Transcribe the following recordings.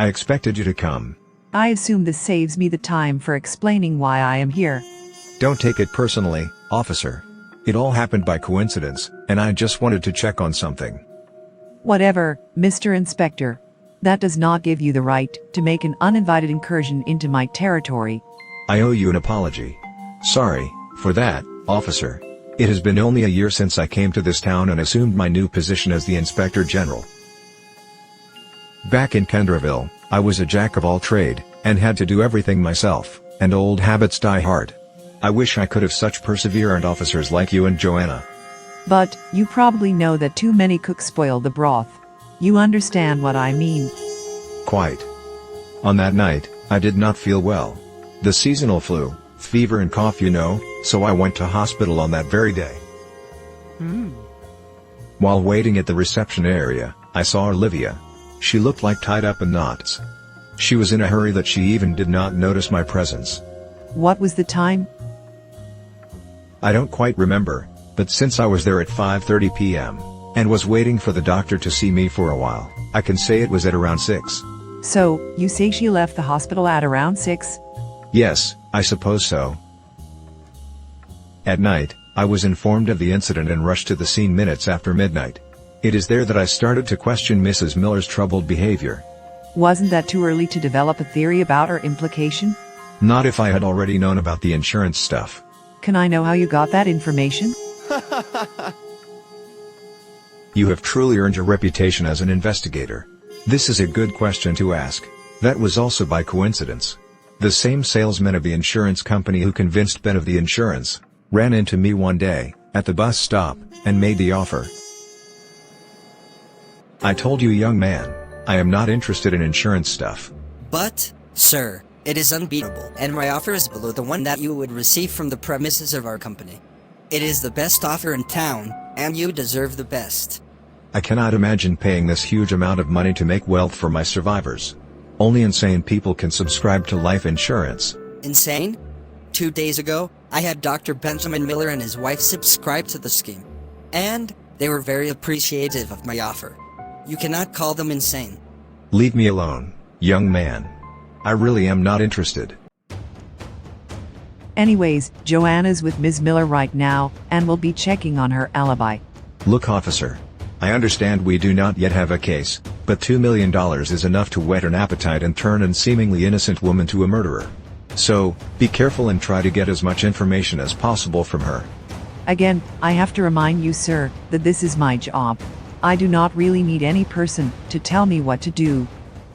I expected you to come. I assume this saves me the time for explaining why I am here. Don't take it personally, officer. It all happened by coincidence, and I just wanted to check on something. Whatever, Mr. Inspector. That does not give you the right to make an uninvited incursion into my territory. I owe you an apology. Sorry for that, officer. It has been only a year since I came to this town and assumed my new position as the Inspector General. Back in Kendraville, I was a jack of all trade, and had to do everything myself, and old habits die hard. I wish I could have such perseverant officers like you and Joanna. But, you probably know that too many cooks spoil the broth. You understand what I mean. Quite. On that night, I did not feel well. The seasonal flu, fever and cough, so I went to hospital on that very day. While waiting at the reception area, I saw Olivia. She looked like tied up in knots. She was in a hurry that she even did not notice my presence. What was the time? I don't quite remember, but since I was there at 5:30 p.m., and was waiting for the doctor to see me for a while, I can say it was at around 6. So, you say she left the hospital at around 6? Yes, I suppose so. At night, I was informed of the incident and rushed to the scene minutes after midnight. It is there that I started to question Mrs. Miller's troubled behavior. Wasn't that too early to develop a theory about her implication? Not if I had already known about the insurance stuff. Can I know how you got that information? You have truly earned your reputation as an investigator. This is a good question to ask. That was also by coincidence. The same salesman of the insurance company who convinced Ben of the insurance ran into me one day at the bus stop and made the offer. I told you, young man, I am not interested in insurance stuff. But, sir, it is unbeatable, and my offer is below the one that you would receive from the premises of our company. It is the best offer in town, and you deserve the best. I cannot imagine paying this huge amount of money to make wealth for my survivors. Only insane people can subscribe to life insurance. Insane? 2 days ago, I had Dr. Benjamin Miller and his wife subscribe to the scheme. And they were very appreciative of my offer. You cannot call them insane. Leave me alone, young man. I really am not interested. Anyways, Joanna's with Ms. Miller right now, and will be checking on her alibi. Look, officer. I understand we do not yet have a case, but $2 million is enough to whet an appetite and turn a seemingly innocent woman to a murderer. So, be careful and try to get as much information as possible from her. Again, I have to remind you, sir, that this is my job. I do not really need any person to tell me what to do.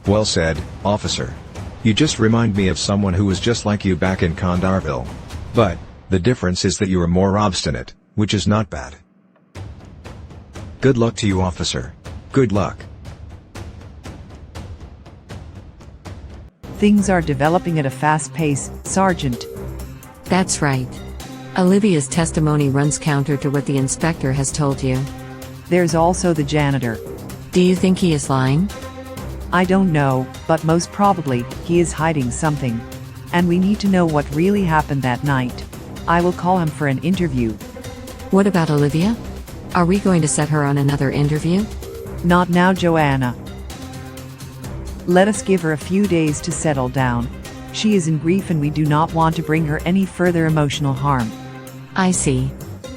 Well said, officer. You just remind me of someone who was just like you back in Condarville. But, the difference is that you are more obstinate, which is not bad. Good luck to you, officer. Good luck. Things are developing at a fast pace, Sergeant. That's right. Olivia's testimony runs counter to what the inspector has told you. There's also the janitor. Do you think he is lying? I don't know, but most probably, he is hiding something. And we need to know what really happened that night. I will call him for an interview. What about Olivia? Are we going to set her on another interview? Not now, Joanna. Let us give her a few days to settle down. She is in grief and we do not want to bring her any further emotional harm. I see.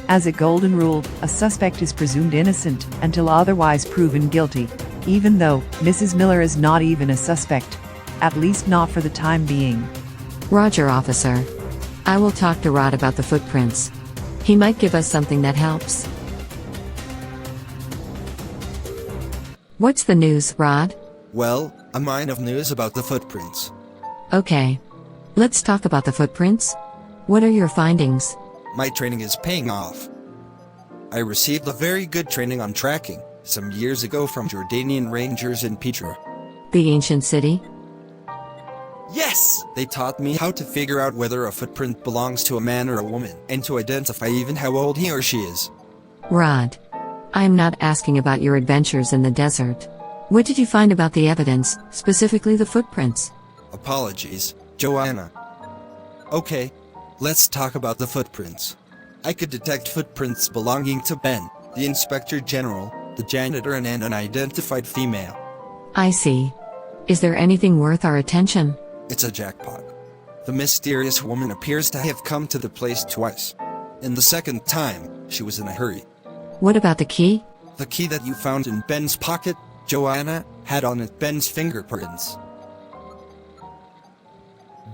As a golden rule, a suspect is presumed innocent until otherwise proven guilty, even though Mrs. Miller is not even a suspect. At least not for the time being. Roger, officer. I will talk to Rod about the footprints. He might give us something that helps. What's the news, Rod? Well, a mine of news about the footprints. Okay. Let's talk about the footprints. What are your findings? My training is paying off. I received a very good training on tracking some years ago from Jordanian rangers in Petra. The ancient city? Yes! They taught me how to figure out whether a footprint belongs to a man or a woman, and to identify even how old he or she is. Rod. I am not asking about your adventures in the desert. What did you find about the evidence, specifically the footprints? Apologies, Joanna. Okay, let's talk about the footprints. I could detect footprints belonging to Ben, the Inspector General, the janitor and an unidentified female. I see. Is there anything worth our attention? It's a jackpot. The mysterious woman appears to have come to the place twice. And the second time, she was in a hurry. What about the key? The key that you found in Ben's pocket, Joanna, had on it Ben's fingerprints.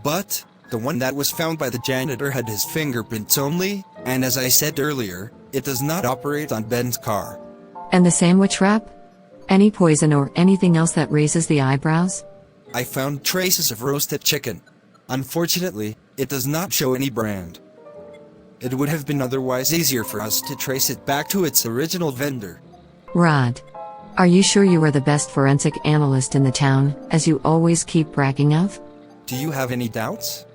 But the one that was found by the janitor had his fingerprints only, and as I said earlier, it does not operate on Ben's car. And the sandwich wrap? Any poison or anything else that raises the eyebrows? I found traces of roasted chicken. Unfortunately, it does not show any brand. It would have been otherwise easier for us to trace it back to its original vendor. Rod, are you sure you are the best forensic analyst in the town, as you always keep bragging of? Do you have any doubts?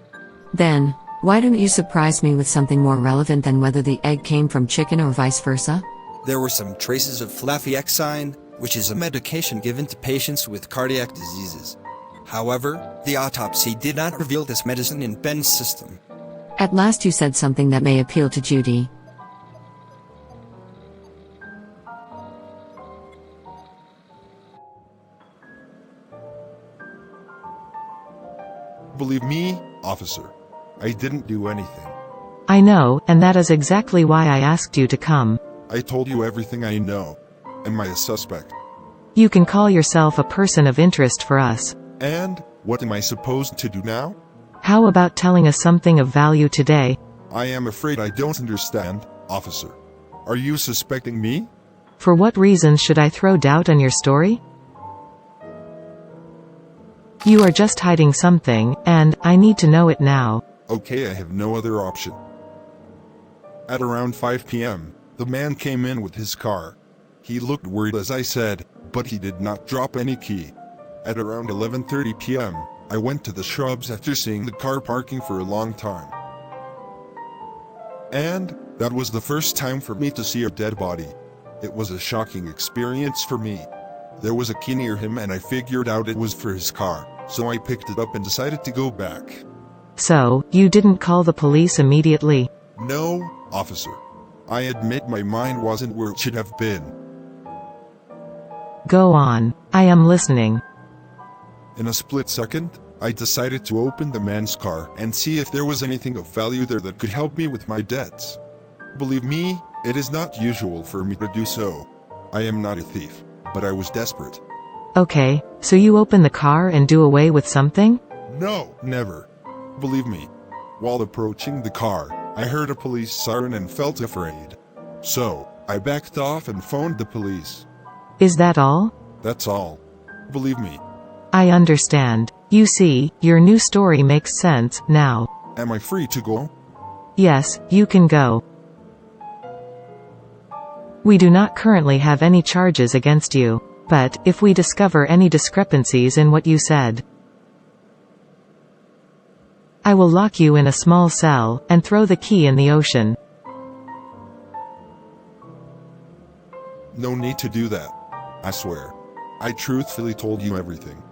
Then, why don't you surprise me with something more relevant than whether the egg came from chicken or vice versa? There were some traces of flafioxine, which is a medication given to patients with cardiac diseases. However, the autopsy did not reveal this medicine in Ben's system. At last you said something that may appeal to Judy. Believe me, officer. I didn't do anything. I know, and that is exactly why I asked you to come. I told you everything I know. Am I a suspect? You can call yourself a person of interest for us. And, what am I supposed to do now? How about telling us something of value today? I am afraid I don't understand, officer. Are you suspecting me? For what reason should I throw doubt on your story? You are just hiding something, and I need to know it now. Okay, I have no other option. At around 5 p.m., the man came in with his car. He looked worried as I said, but he did not drop any key. At around 11:30 p.m., I went to the shrubs after seeing the car parking for a long time. And that was the first time for me to see a dead body. It was a shocking experience for me. There was a key near him and I figured out it was for his car, so I picked it up and decided to go back. So, you didn't call the police immediately? No, officer. I admit my mind wasn't where it should have been. Go on. I am listening. In a split second, I decided to open the man's car and see if there was anything of value there that could help me with my debts. Believe me, it is not usual for me to do so. I am not a thief, but I was desperate. Okay, so you open the car and do away with something? No, never. Believe me. While approaching the car, I heard a police siren and felt afraid. So, I backed off and phoned the police. Is that all? That's all. Believe me. I understand. You see, your new story makes sense, now. Am I free to go? Yes, you can go. We do not currently have any charges against you. But, if we discover any discrepancies in what you said, I will lock you in a small cell, and throw the key in the ocean. No need to do that. I swear. I truthfully told you everything.